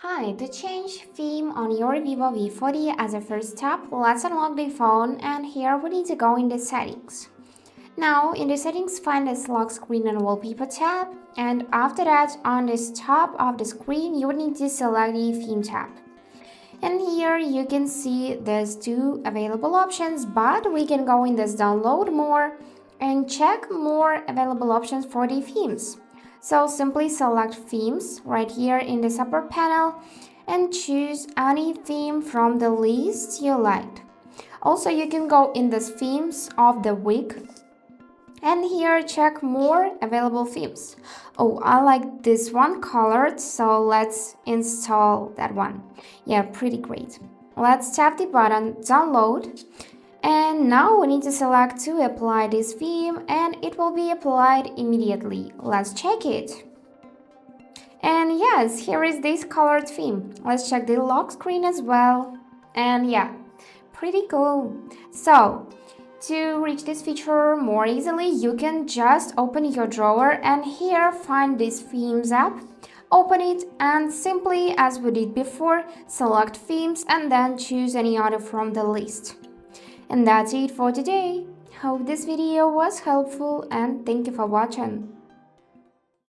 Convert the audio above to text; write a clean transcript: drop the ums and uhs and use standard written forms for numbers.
Hi, to change theme on your Vivo V40 as a first step, let's unlock the phone and here we need to go in the settings. Now in the settings find this lock screen and wallpaper tab, and after that on this top of the screen you would need to select the theme tab. And here you can see there's two available options, but we can go in this download more and check more available options for the themes. So simply select themes right here in this upper panel and choose any theme from the list you liked. Also, you can go in this themes of the week and here check more available themes. Oh, I like this one colored, so let's install that one. Yeah, pretty great. Let's tap the button download. And now we need to select to apply this theme and it will be applied immediately. Let's check it. And yes, here is this colored theme. Let's check the lock screen as well. And yeah, pretty cool. So, to reach this feature more easily, you can just open your drawer and here find this themes app. Open it and simply, as we did before, select themes and then choose any other from the list. And that's it for today. Hope this video was helpful and thank you for watching.